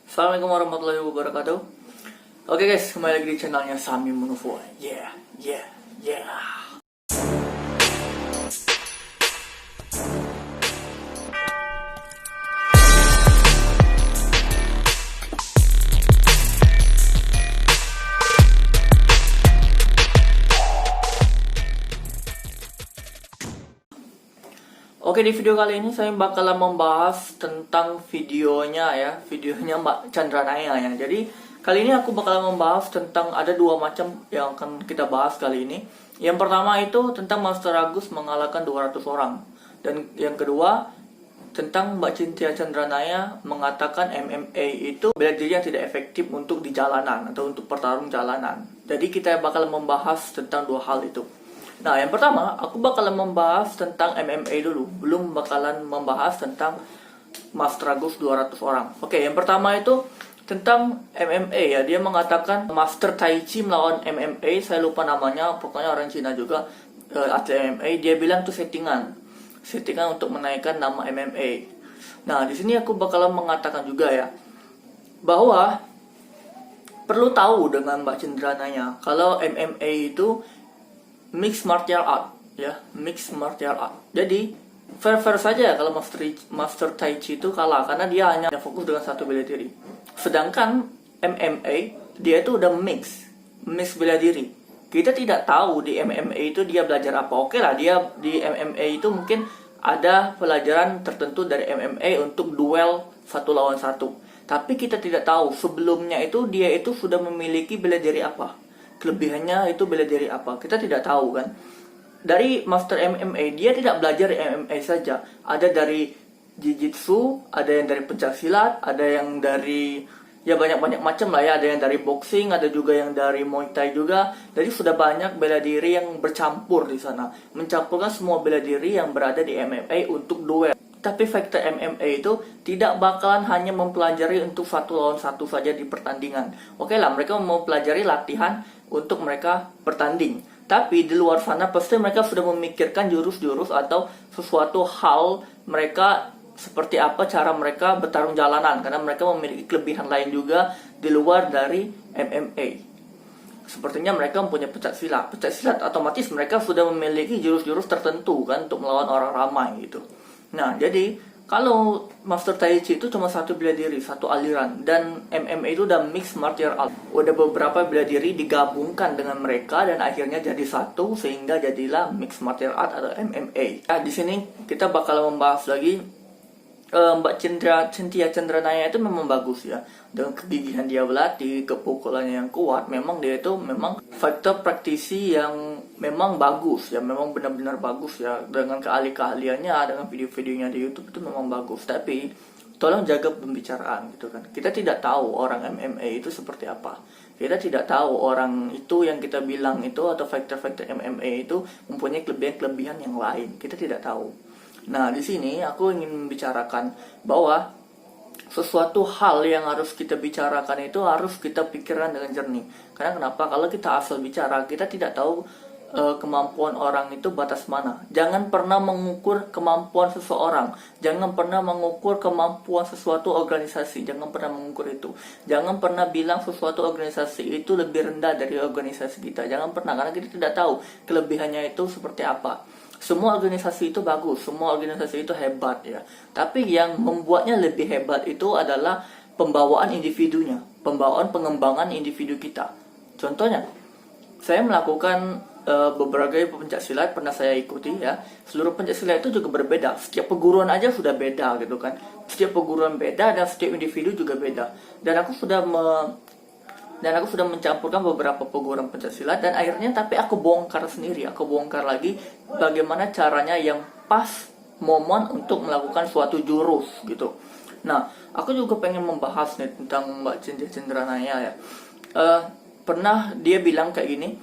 Assalamualaikum warahmatullahi wabarakatuh. Oke guys, kembali lagi di channelnya Sami Munovo. Yeah, yeah, yeah. Oke, di video kali ini saya bakalan membahas tentang videonya Mbak Chandra Naya ya. Jadi kali ini aku bakalan membahas tentang ada dua macam yang akan kita bahas kali ini. Yang pertama itu tentang Master Agus mengalahkan 200 orang. Dan yang kedua tentang Mbak Chandra Naya mengatakan MMA itu bela diri yang tidak efektif untuk di jalanan atau untuk pertarung jalanan. Jadi kita bakalan membahas tentang dua hal itu. Nah, yang pertama, aku bakalan membahas tentang MMA dulu. Belum bakalan membahas tentang Master Agus 200 orang. Oke, yang pertama itu tentang MMA ya. Dia mengatakan Master Tai Chi melawan MMA. Saya lupa namanya, pokoknya orang Cina juga, atlet MMA. Dia bilang itu settingan. Settingan untuk menaikkan nama MMA. Nah, di sini aku bakalan mengatakan juga ya, bahwa perlu tahu dengan Mbak Chandra Naya, kalau MMA itu mixed martial art ya, mixed martial art. Jadi fair saja kalau Master Tai Chi itu kalah karena dia hanya fokus dengan satu bela diri. Sedangkan MMA dia itu udah mix bela diri. Kita tidak tahu di MMA itu dia belajar apa. Oke lah, dia di MMA itu mungkin ada pelajaran tertentu dari MMA untuk duel satu lawan satu. Tapi kita tidak tahu sebelumnya itu dia itu sudah memiliki bela diri apa. Kelebihannya itu bela diri apa, kita tidak tahu kan. Dari Master MMA dia tidak belajar MMA saja, ada dari Jiu-Jitsu, ada yang dari pencaksilat, ada yang dari ya banyak macam lah ya, ada yang dari boxing, ada juga yang dari Muay Thai juga. Jadi sudah banyak bela diri yang bercampur di sana, mencampurkan semua bela diri yang berada di MMA untuk duel. Tapi faktor MMA itu tidak bakalan hanya mempelajari untuk satu lawan satu saja di pertandingan. Oke lah, mereka mau pelajari latihan untuk mereka bertanding. Tapi di luar sana pasti mereka sudah memikirkan jurus-jurus atau sesuatu hal mereka seperti apa cara mereka bertarung jalanan. Karena mereka memiliki kelebihan lain juga di luar dari MMA. Sepertinya mereka mempunyai pencak silat. Pencak silat otomatis mereka sudah memiliki jurus-jurus tertentu kan untuk melawan orang ramai gitu. Nah, jadi kalau Master Tai Chi itu cuma satu bela diri, satu aliran. Dan MMA itu udah mixed martial art. Udah beberapa bela diri digabungkan dengan mereka dan akhirnya jadi satu sehingga jadilah mixed martial art atau MMA. Nah, di sini kita bakal membahas lagi Mbak Chandra Naya itu memang bagus ya. Dengan kegigihan dia berlatih, kepukulannya yang kuat, memang dia itu memang faktor praktisi yang memang bagus ya, memang benar-benar bagus ya. Dengan keahliannya, dengan video-videonya di YouTube itu memang bagus. Tapi tolong jaga pembicaraan gitu kan. Kita tidak tahu orang MMA itu seperti apa. Kita tidak tahu orang itu yang kita bilang itu atau faktor-faktor MMA itu mempunyai kelebihan-kelebihan yang lain. Kita tidak tahu. Nah, di sini aku ingin membicarakan bahwa sesuatu hal yang harus kita bicarakan itu harus kita pikirkan dengan jernih. Karena kenapa? Kalau kita asal bicara, kita tidak tahu kemampuan orang itu batas mana. Jangan pernah mengukur kemampuan seseorang. Jangan pernah mengukur kemampuan sesuatu organisasi. Jangan pernah mengukur itu. Jangan pernah bilang sesuatu organisasi itu lebih rendah dari organisasi kita. Jangan pernah, karena kita tidak tahu kelebihannya itu seperti apa. Semua organisasi itu bagus, semua organisasi itu hebat ya. Tapi yang membuatnya lebih hebat itu adalah pembawaan individunya, pembawaan pengembangan individu kita. Contohnya, saya melakukan beberapa pencaksilat pernah saya ikuti ya. Seluruh pencaksilat itu juga berbeda. Setiap perguruan aja sudah beda gitu kan. Setiap perguruan beda dan setiap individu juga beda. Dan aku sudah mencampurkan beberapa perguruan pencaksilat dan akhirnya tapi aku bongkar sendiri. Aku bongkar lagi bagaimana caranya yang pas momen untuk melakukan suatu jurus gitu. Nah, aku juga pengen membahas nih tentang Mbak Chandra Naya ya. Pernah dia bilang kayak gini,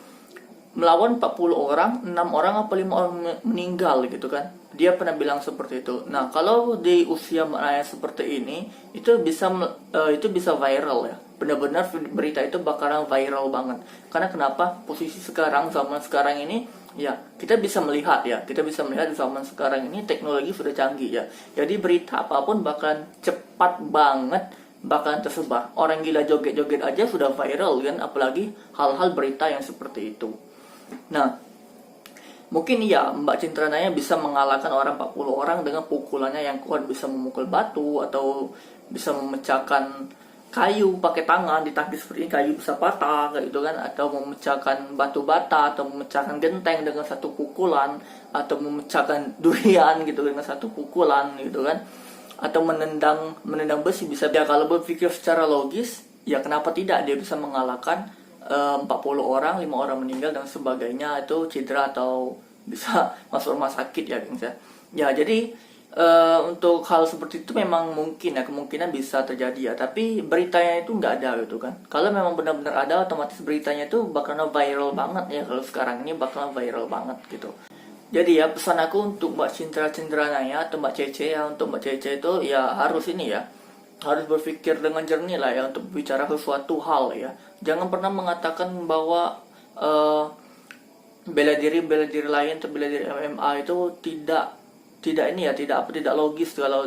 melawan 40 orang, 6 orang apa 5 orang meninggal gitu kan. Dia pernah bilang seperti itu. Nah, kalau di usia Mbak Naya seperti ini, itu bisa viral ya. Benar-benar berita itu bakalan viral banget. Karena kenapa? Posisi sekarang, zaman sekarang ini, ya kita bisa melihat di zaman sekarang ini teknologi sudah canggih ya. Jadi berita apapun bakalan cepat banget bakalan tersebar. Orang gila joget-joget aja sudah viral kan, apalagi hal-hal berita yang seperti itu. Nah, mungkin ya Mbak Chandra Naya bisa mengalahkan orang 40 orang dengan pukulannya yang kuat, bisa memukul batu atau bisa memecahkan kayu pakai tangan, ditangkis seperti ini kayu bisa patah kayak gitu kan, atau memecahkan batu bata, atau memecahkan genteng dengan satu pukulan, atau memecahkan durian gitu dengan satu pukulan gitu kan, atau menendang besi bisa. Ya kalau berpikir secara logis, ya kenapa tidak dia bisa mengalahkan 40 orang, 5 orang meninggal dan sebagainya, itu cedera atau bisa masuk rumah sakit ya gengs ya. Ya jadi untuk hal seperti itu memang mungkin ya, kemungkinan bisa terjadi ya, tapi beritanya itu nggak ada gitu kan. Kalau memang benar-benar ada, otomatis beritanya itu bakalan viral banget ya. Kalau sekarang ini bakalan viral banget gitu. Jadi ya pesan aku untuk Mbak Chandra Naya atau Mbak Cece ya, untuk Mbak Cece itu ya harus ini ya, harus berpikir dengan jernih lah ya untuk bicara sesuatu hal ya. Jangan pernah mengatakan bahwa bela diri lain atau bela diri MMA itu tidak ini ya, tidak logis kalau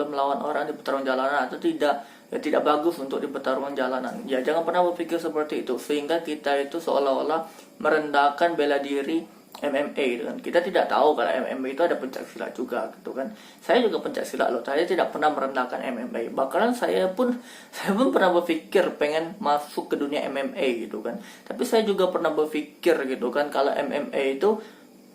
melawan orang di pertarungan jalanan, atau tidak bagus untuk di pertarungan jalanan. Ya jangan pernah berpikir seperti itu sehingga kita itu seolah-olah merendahkan bela diri MMA gitu kan. Kita tidak tahu kalau MMA itu ada pencak silat juga gitu kan. Saya juga pencak silat loh. Saya tidak pernah merendahkan MMA. Bahkan saya pun pernah berpikir pengen masuk ke dunia MMA gitu kan. Tapi saya juga pernah berpikir gitu kan, kalau MMA itu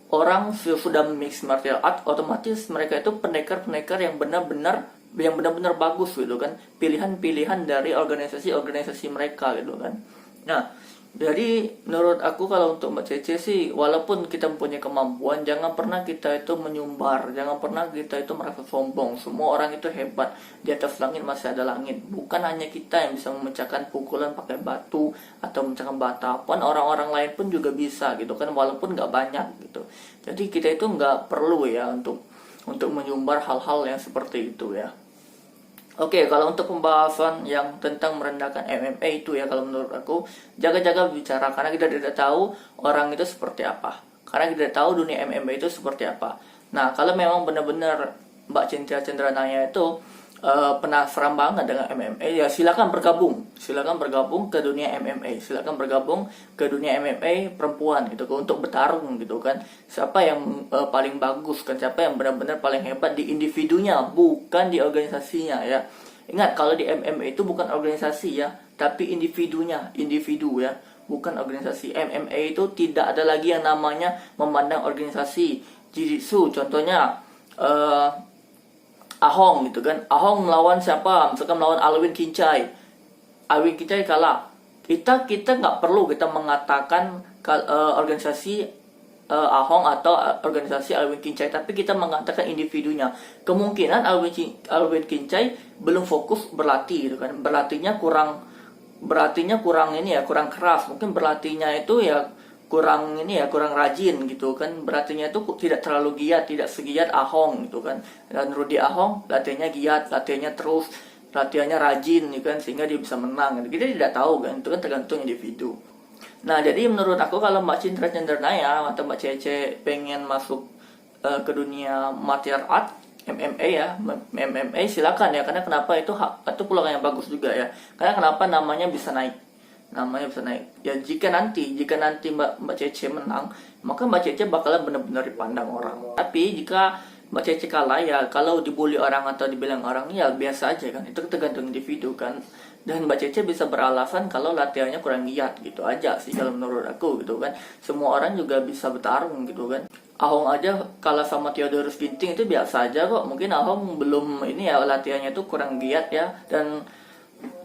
orang sudah mix martial art, otomatis mereka itu pendekar yang benar-benar bagus gitu kan, pilihan dari organisasi mereka gitu kan. Nah, jadi menurut aku kalau untuk Mbak Cece sih, walaupun kita mempunyai kemampuan, jangan pernah kita itu menyumbar, jangan pernah kita itu merasa sombong. Semua orang itu hebat, di atas langit masih ada langit. Bukan hanya kita yang bisa memecahkan pukulan pakai batu atau memecahkan bata, pun orang-orang lain pun juga bisa gitu kan, walaupun nggak banyak gitu. Jadi kita itu nggak perlu ya untuk menyumbar hal-hal yang seperti itu ya. Oke, kalau untuk pembahasan yang tentang merendahkan MMA itu ya, kalau menurut aku jaga-jaga bicara, karena kita tidak tahu orang itu seperti apa, karena kita tidak tahu dunia MMA itu seperti apa. Nah, kalau memang benar-benar Mbak Chandra Naya itu penasaran banget dengan MMA, ya silakan bergabung ke dunia MMA, silakan bergabung ke dunia MMA perempuan gitu, untuk bertarung gitu kan. Siapa yang paling bagus kan, siapa yang benar-benar paling hebat di individunya, bukan di organisasinya ya. Ingat, kalau di MMA itu bukan organisasi ya, tapi individu ya, bukan organisasi. MMA itu tidak ada lagi yang namanya memandang organisasi. Jiu-jitsu contohnya Ahong gitu kan. Ahong melawan siapa? Misalkan melawan Alwin Kincai. Alwin Kincai kalah. Kita nggak perlu kita mengatakan organisasi Ahong atau organisasi Alwin Kincai, tapi kita mengatakan individunya. Kemungkinan Alwin Kincai belum fokus berlatih gitu kan. Berlatihnya kurang ini ya, kurang keras. Mungkin berlatihnya itu ya kurang rajin gitu kan. Berartinya itu tidak terlalu giat, tidak segiat Ahong gitu kan. Dan Rudy Ahong latihannya giat, latihannya rajin gitu kan, sehingga dia bisa menang gitu. Kita tidak tahu kan, itu kan tergantung individu. Nah, jadi menurut aku kalau Mbak Chandra Naya atau Mbak Cece pengen masuk ke dunia martial art MMA ya, MMA silakan ya, karena kenapa itu peluang yang bagus juga ya. Karena kenapa namanya bisa naik ya. Jika nanti Mbak Cece menang, maka Mbak Cece bakalan benar-benar dipandang orang. Tapi jika Mbak Cece kalah, ya kalau dibully orang atau dibilang orang, ya biasa aja kan, itu tergantung individu kan. Dan Mbak Cece bisa beralasan kalau latihannya kurang giat gitu aja sih kalau menurut aku gitu kan. Semua orang juga bisa bertarung gitu kan. Ahong aja kalah sama Theodorus Ginting itu biasa aja kok. Mungkin Ahong belum ini ya, latihannya itu kurang giat ya, dan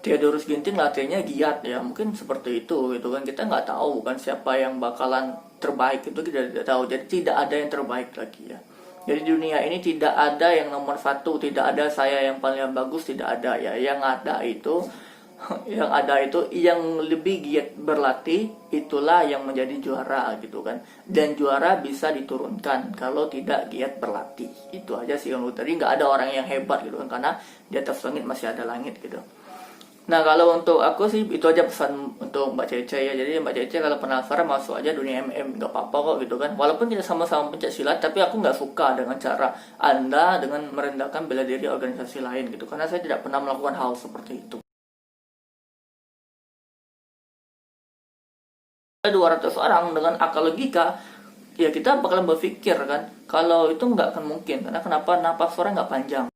Theodorus Ginting latihannya giat ya, mungkin seperti itu gitu kan. Kita nggak tahu kan siapa yang bakalan terbaik, itu kita tidak tahu. Jadi tidak ada yang terbaik lagi ya. Jadi dunia ini tidak ada yang nomor satu, tidak ada saya yang paling bagus, tidak ada ya. Yang ada itu yang lebih giat berlatih, itulah yang menjadi juara gitu kan. Dan juara bisa diturunkan kalau tidak giat berlatih. Itu aja sih yang tadi, nggak ada orang yang hebat gitu kan, karena di atas langit masih ada langit gitu. Nah, kalau untuk aku sih itu aja pesan untuk Mbak Cece ya. Jadi Mbak Cece kalau penasaran masuk aja dunia MM, nggak apa-apa kok gitu kan. Walaupun kita sama-sama pencak silat, tapi aku nggak suka dengan cara Anda dengan merendahkan bela diri organisasi lain gitu. Karena saya tidak pernah melakukan hal seperti itu. Ada 200 orang dengan akal logika, ya kita bakalan berpikir kan, kalau itu nggak akan mungkin. Karena kenapa? Napas orang nggak panjang.